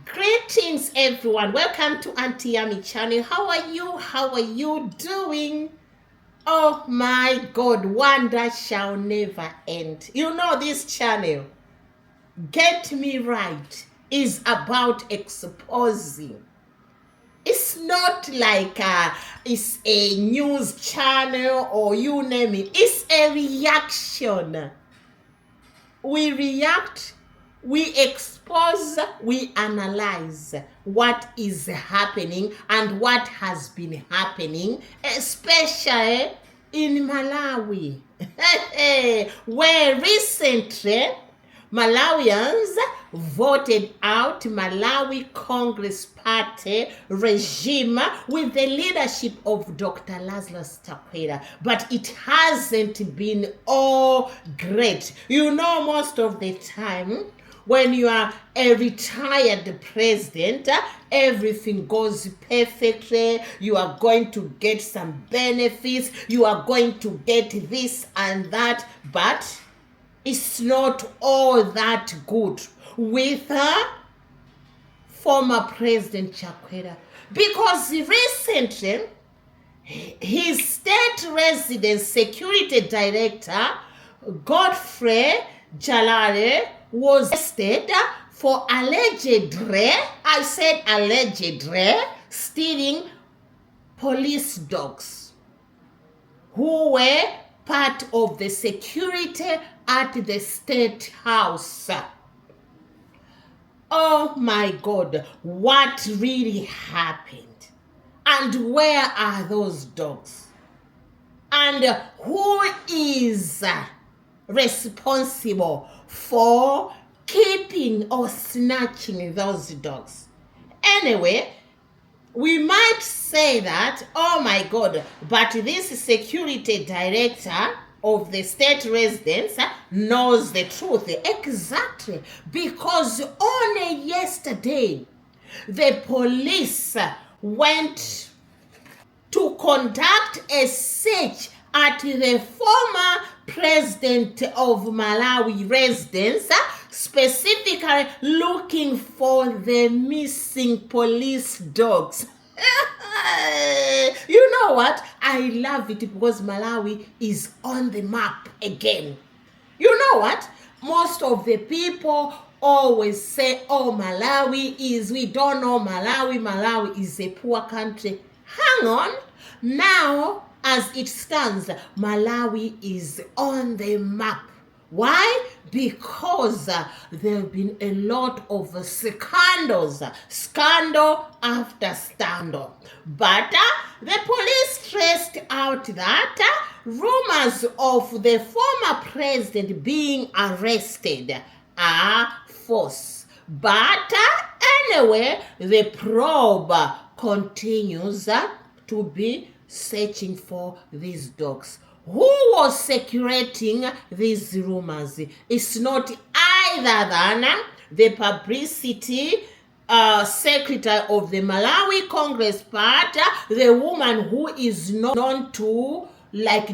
Greetings everyone, welcome to Auntie Yami channel. How are you doing? Oh my God, wonder shall never end. You know this channel, Get Me Right, is about exposing. It's not like it's a news channel or you name it. It's a reaction. We react, we expose, we analyze what is happening and what has been happening, especially in Malawi, where recently Malawians voted out Malawi Congress Party regime with the leadership of Dr. Lazarus Chakwera, but it hasn't been all great. You know, most of the time when you are a retired president, everything goes perfectly. You are going to get some benefits. You are going to get this and that, but it's not all that good with former President Chakwera, because recently his state residence security director Godfrey Jalare was arrested for allegedly, I said allegedly, stealing police dogs who were part of the security at the state house. Oh my God, what really happened? And where are those dogs? And who is responsible for keeping or snatching those dogs? Anyway, we might say that, oh my God, but this security director of the state residence knows the truth. Exactly, because only yesterday the police went to conduct a search at the former president of Malawi residence, specifically looking for the missing police dogs. You know what? I love it because Malawi is on the map again. You know what? Most of the people always say, oh, we don't know Malawi is a poor country. Hang on. Now, as it stands, Malawi is on the map. Why? Because there have been a lot of scandals, scandal after scandal. But the police traced out that rumors of the former president being arrested are false. But anyway, the probe continues to be searching for these dogs. Who was circulating these rumors? It's not either than the publicity secretary of the Malawi Congress Party, the woman who is known to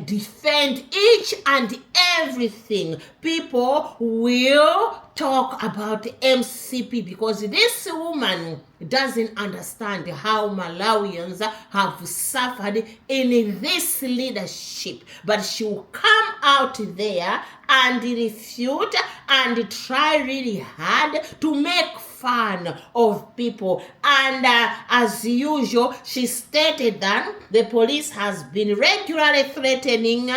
defend each and everything. People will talk about MCP because this woman doesn't understand how Malawians have suffered in this leadership, but she will come out there and refute and try really hard to make fun of people. And as usual, she stated that the police has been regularly threatening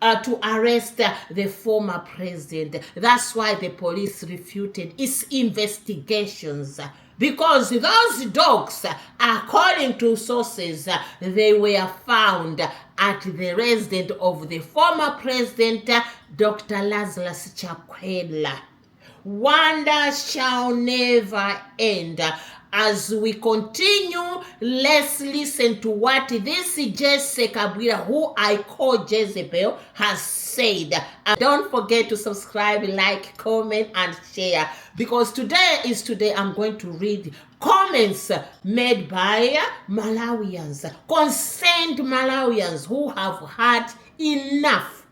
to arrest the former president. That's why the police refuted its investigations. Because those dogs, according to sources, they were found at the residence of the former president, Dr. Lazarus Chakwera. Wonder shall never end. As we continue, let's listen to what this Jessica, who I call Jezebel, has said. And don't forget to subscribe, like, comment, and share. Because today I'm going to read comments made by Malawians, concerned Malawians who have had enough.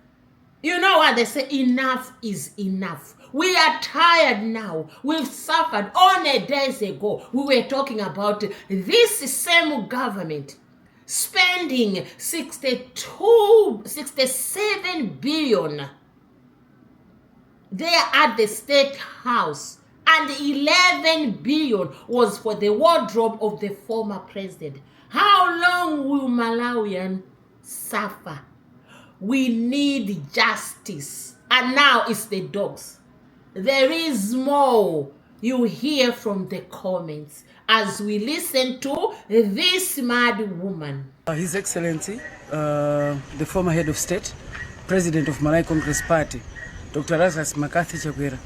You know what they say? Enough is enough. We are tired now. We've suffered. Only days ago, we were talking about this same government spending 67 billion there at the State House, and 11 billion was for the wardrobe of the former president. How long will Malawian suffer? We need justice. And now it's the dogs. There is more you hear from the comments as we listen to this mad woman. His Excellency, the former head of state, President of Malawi Congress Party, Dr. Lazarus Chakwera,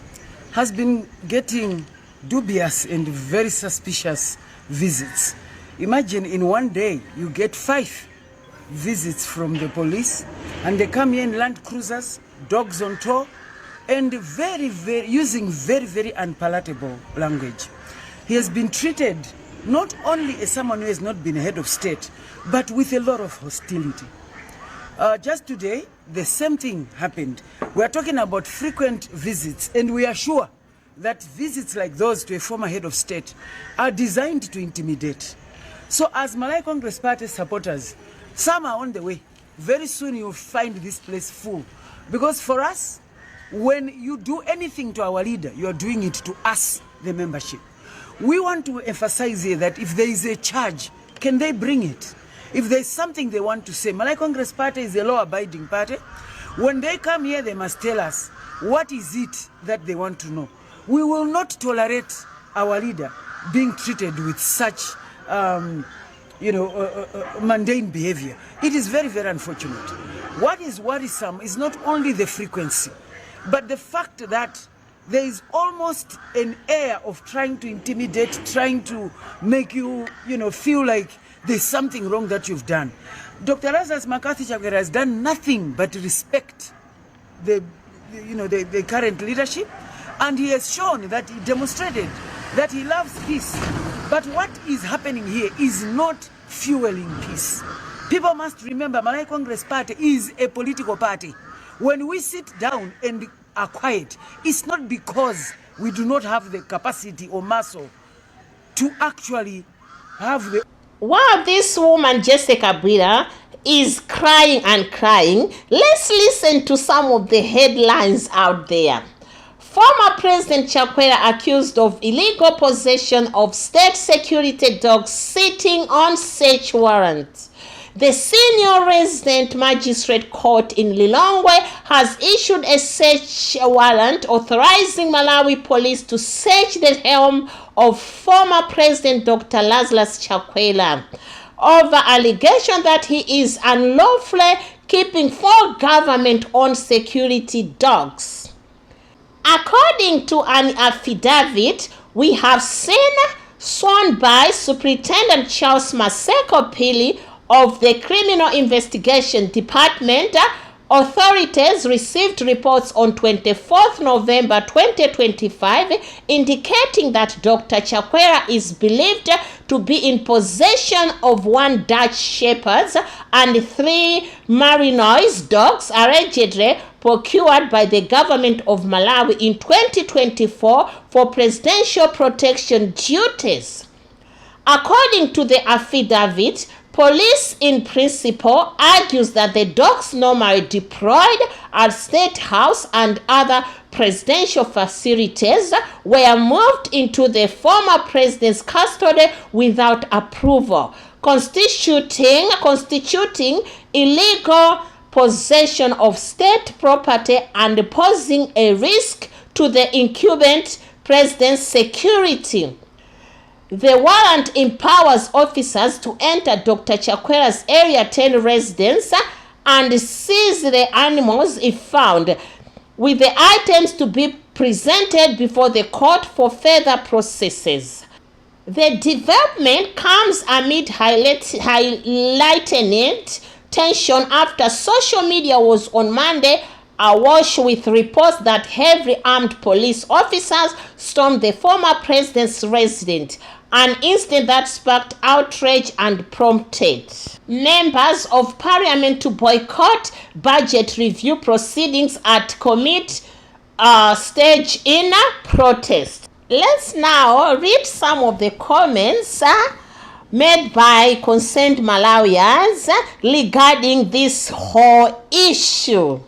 has been getting dubious and very suspicious visits. Imagine in one day you get 5 visits from the police, and they come here in Land Cruisers, dogs on tow, and using very unpalatable language. He has been treated not only as someone who has not been a head of state, but with a lot of hostility. Just today, the same thing happened. We are talking about frequent visits, and we are sure that visits like those to a former head of state are designed to intimidate. So as Malawi Congress Party supporters, some are on the way. Very soon you'll find this place full. Because for us, when you do anything to our leader, you are doing it to us, the membership. We want to emphasize here that if there is a charge, can they bring it? If there is something they want to say, Malawi Congress Party is a law-abiding party. When they come here, they must tell us what is it that they want to know. We will not tolerate our leader being treated with such mundane behavior. It is very unfortunate. What is worrisome is not only the frequency, but the fact that there is almost an air of trying to intimidate, trying to make you, feel like there's something wrong that you've done. Dr. Lazarus Chakwera has done nothing but respect the current leadership, and he has shown that he demonstrated that he loves peace. But what is happening here is not fueling peace. People must remember Malawi Congress Party is a political party. When we sit down and are quiet, it's not because we do not have the capacity or muscle to actually have the... While this woman, Jessica Bwira, is crying and crying, let's listen to some of the headlines out there. Former President Chakwera accused of illegal possession of state security dogs sitting on search warrant. The senior resident magistrate court in Lilongwe has issued a search warrant authorizing Malawi police to search the home of former President Dr. Lazarus Chakwera over allegation that he is unlawfully keeping 4 government-owned security dogs. According to an affidavit we have seen sworn by Superintendent Charles Maseko Pili of the Criminal Investigation Department, authorities received reports on 24th November 2025 indicating that Dr. Chakwera is believed to be in possession of 1 Dutch Shepherd and 3 Malinois dogs allegedly procured by the government of Malawi in 2024 for presidential protection duties. According to the affidavit, police in principle argues that the dogs normally deployed at State House and other presidential facilities were moved into the former president's custody without approval, constituting illegal possession of state property and posing a risk to the incumbent president's security. The warrant empowers officers to enter Dr. Chakwera's Area 10 residence and seize the animals if found, with the items to be presented before the court for further processes. The development comes amid heightened tension after social media was on Monday awash with reports that heavily armed police officers stormed the former president's residence, an incident that sparked outrage and prompted members of parliament to boycott budget review proceedings at Committee stage in protest. Let's now read some of the comments made by concerned Malawians regarding this whole issue.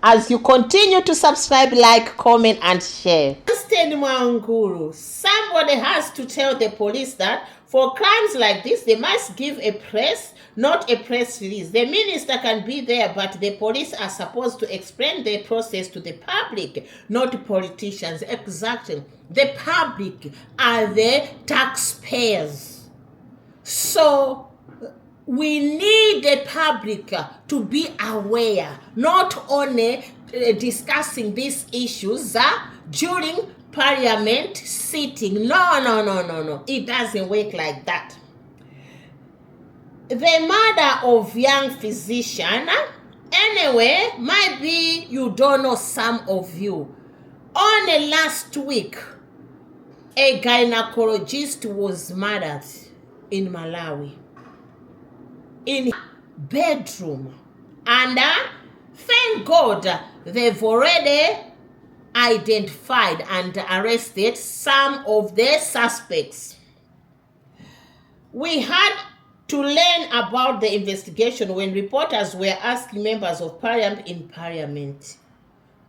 As you continue to subscribe, like, comment, and share. President Mwangulu, somebody has to tell the police that for crimes like this, they must give a press, not a press release. The minister can be there, but the police are supposed to explain the process to the public, not politicians. Exactly. The public are the taxpayers. So we need the public to be aware, not only discussing these issues during parliament sitting. No. It doesn't work like that. The murder of young physician, anyway, might be you don't know, some of you. Only last week, a gynecologist was murdered in Malawi, in bedroom, and thank God they've already identified and arrested some of the suspects. We had to learn about the investigation when reporters were asking members of parliament in parliament.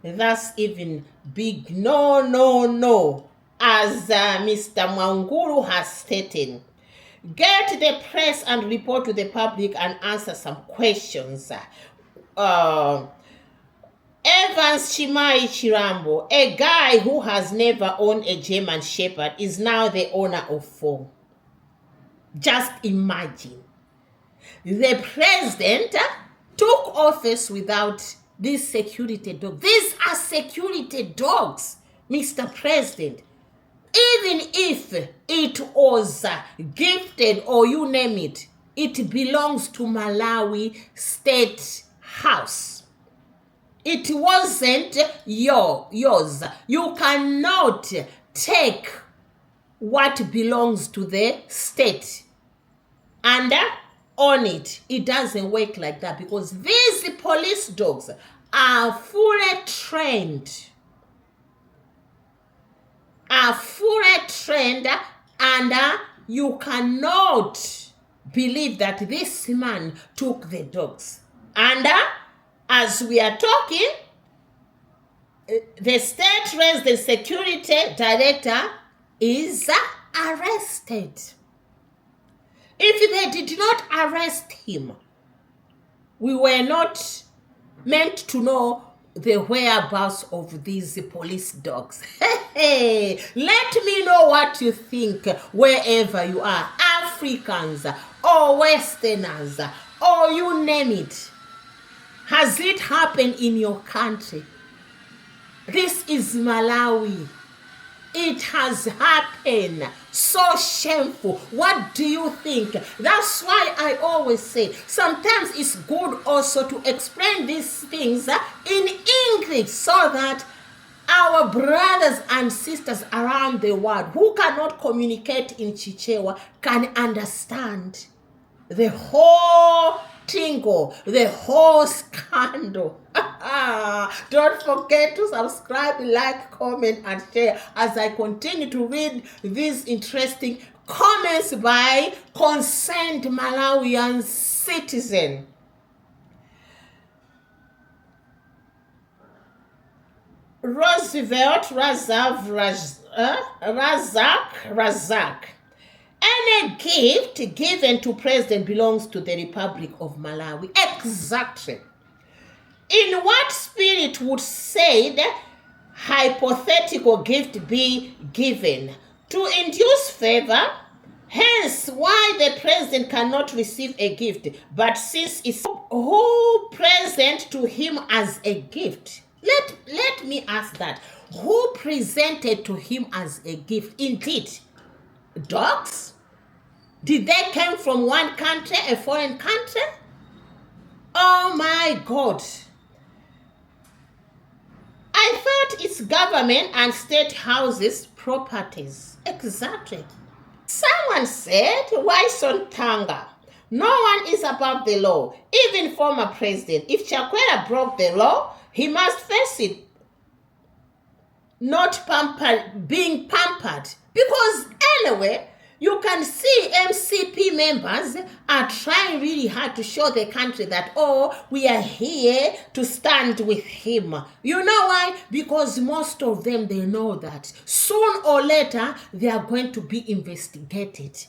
That's even big no, as Mr. Mwangulu has stated. Get the press and report to the public and answer some questions. Evans Chimai Chirambo, a guy who has never owned a German Shepherd, is now the owner of 4. Just imagine. The president took office without these security dogs. These are security dogs, Mr. President. Even if it was gifted or you name it, it belongs to Malawi State House. It wasn't yours. You cannot take what belongs to the state and own it. It doesn't work like that, because these police dogs are fully trained. And you cannot believe that this man took the dogs. And as we are talking, the state resident security director is arrested. If they did not arrest him, we were not meant to know the whereabouts of these police dogs. Hey, let me know what you think wherever you are, Africans or Westerners or you name it. Has it happened in your country? This is Malawi. It has happened. So shameful. What do you think? That's why I always say sometimes it's good also to explain these things in English, so that our brothers and sisters around the world who cannot communicate in Chichewa can understand the whole tingle, the whole scandal. Don't forget to subscribe, like, comment, and share as I continue to read these interesting comments by concerned Malawian citizen. Roosevelt Razak. Any gift given to president belongs to the Republic of Malawi. Exactly. In what spirit would said hypothetical gift be given? To induce favor, hence why the president cannot receive a gift. But since it's who present to him as a gift? Let me ask that. Who presented to him as a gift? Indeed, dogs? Did they come from one country, a foreign country? Oh my God. I thought it's government and state houses properties. Exactly. Someone said, why Sontanga? No one is above the law, even former president. If Chakwera broke the law, he must face it. not pampered, being pampered. Because anyway, you can see MCP members are trying really hard to show the country that, oh, we are here to stand with him. You know why? Because most of them, they know that soon or later, they are going to be investigated.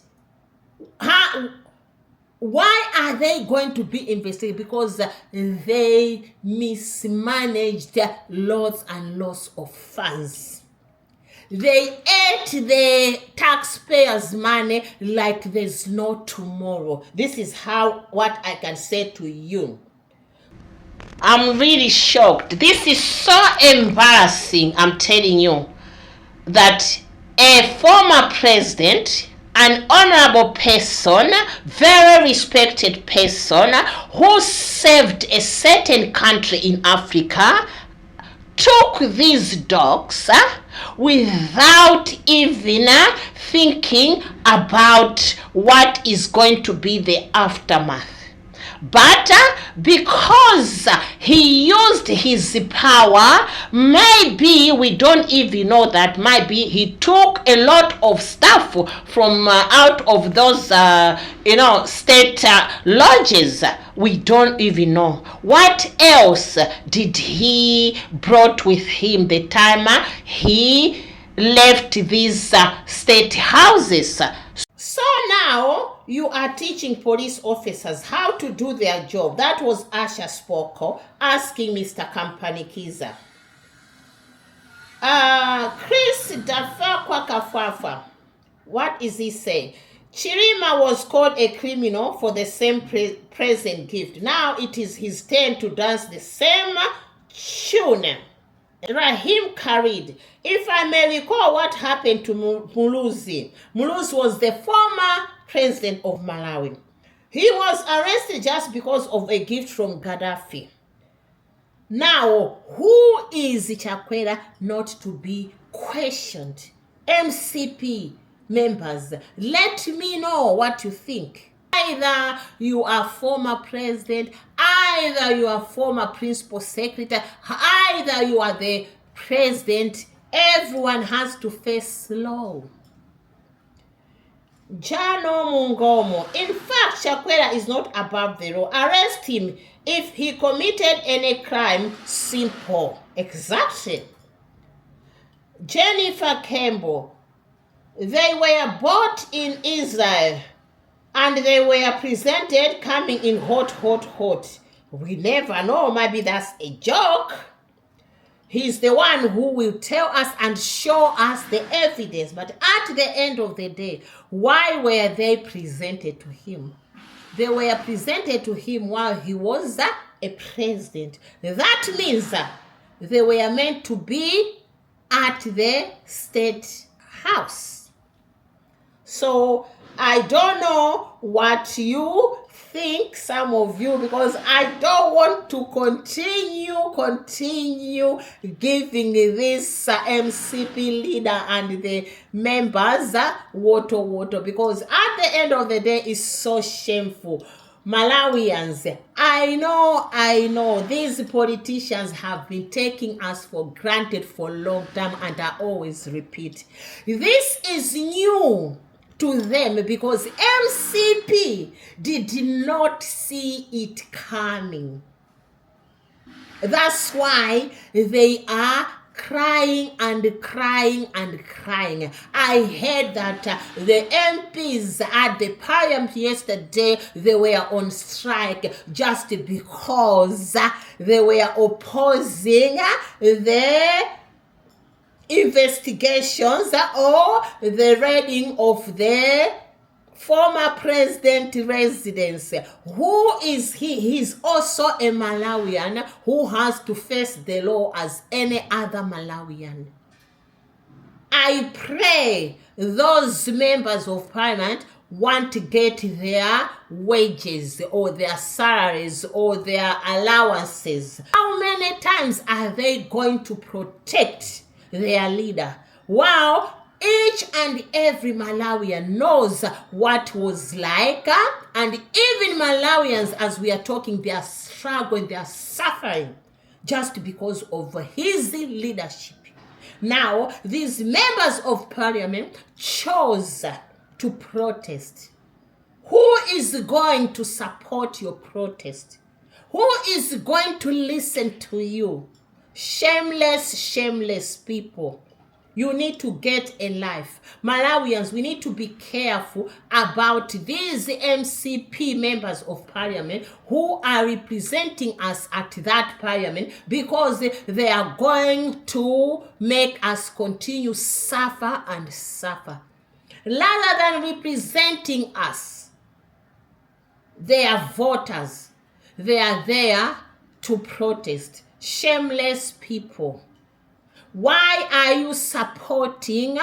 Why are they going to be investigated? Because they mismanaged lots and lots of funds. They ate the taxpayers' money like there's no tomorrow. This is what I can say to you. I'm really shocked. This is so embarrassing, I'm telling you, that a former president, an honorable person, very respected person, who served a certain country in Africa, took these dogs without even thinking about what is going to be the aftermath. But because he used his power, maybe we don't even know that maybe he took a lot of stuff from out of those state lodges. We don't even know. What else did he brought with him the time he left these state houses? So now you are teaching police officers how to do their job. That was Asha Spoko asking Mr. Kampanikiza. Chris Dafakwa Kafafa, what is he saying? Chirima was called a criminal for the same present gift. Now it is his turn to dance the same tune. Rahim Karid. If I may recall what happened to Muluzi. Muluzi was the former president of Malawi. He was arrested just because of a gift from Gaddafi. Now, who is Chakwera not to be questioned? MCP members, let me know what you think. Either you are former president, either you are former principal secretary, either you are the president, everyone has to face law. Jano Mungomo. In fact, Chakwera is not above the law. Arrest him if he committed any crime. Simple. Exactly. Jennifer Campbell. They were bought in Israel and they were presented coming in hot. We never know. Maybe that's a joke. He's the one who will tell us and show us the evidence. But at the end of the day, why were they presented to him? They were presented to him while he was a president. That means they were meant to be at the state house. So I don't know what you think, some of you, because I don't want to continue giving this MCP leader and the members water, because at the end of the day it's so shameful. Malawians, I know these politicians have been taking us for granted for a long time, and I always repeat, this is new to them because MCP did not see it coming. That's why they are crying. I heard that the MPs at the parliament yesterday, they were on strike just because they were opposing the investigations or the raiding of the former president residence. Who is he? He's also a Malawian who has to face the law as any other Malawian. I pray those members of parliament want to get their wages or their salaries or their allowances. How many times are they going to protect their leader? Wow, each and every Malawian knows what was like, and even Malawians, as we are talking, they are struggling, they are suffering just because of his leadership. Now, these members of parliament chose to protest. Who is going to support your protest? Who is going to listen to you? Shameless, shameless people. You need to get a life. Malawians, we need to be careful about these MCP members of parliament who are representing us at that parliament, because they are going to make us continue suffer and suffer. Rather than representing us, they are voters. They are there to protest. Shameless people. Why are you supporting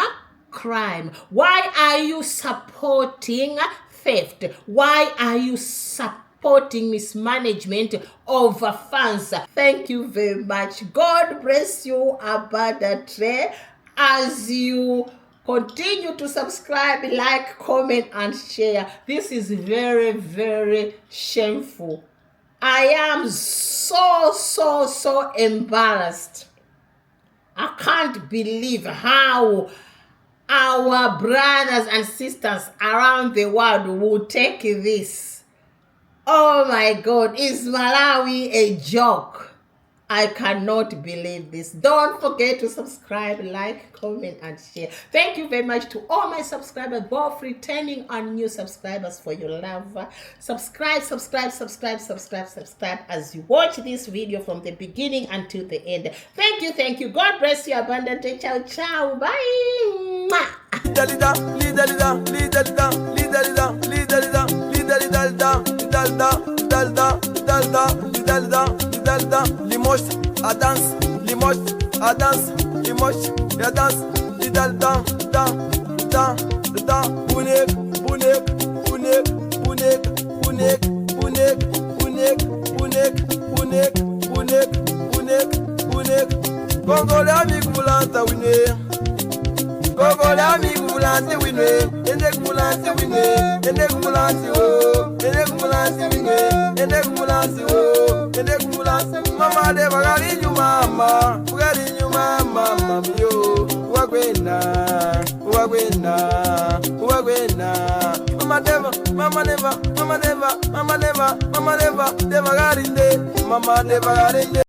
crime? Why are you supporting theft? Why are you supporting mismanagement of funds? Thank you very much. God bless you abundantly as you continue to subscribe, like, comment, and share. This is very, very shameful. I am so embarrassed. I can't believe how our brothers and sisters around the world will take this. Oh my God, is Malawi a joke? I cannot believe this. Don't forget to subscribe, like, comment, and share. Thank you very much to all my subscribers, both returning and new subscribers, for your love. Subscribe as you watch this video from the beginning until the end. Thank you. God bless you abundantly. Ciao, ciao. Bye. Limoges, à danse, Limoges, à danse, Limoges, à danse, lidal da, bunek, Gogole amigo volante winner. Gogole amigo volante winner. Endek volante winner. Endek volante oh. Endek volante winner. Endek volante oh. Endek volante. Mama de bagarinho mama. Bagarinho mama mamio. Wagwena. Mama never. De bagarinde. Mama de bagarinde.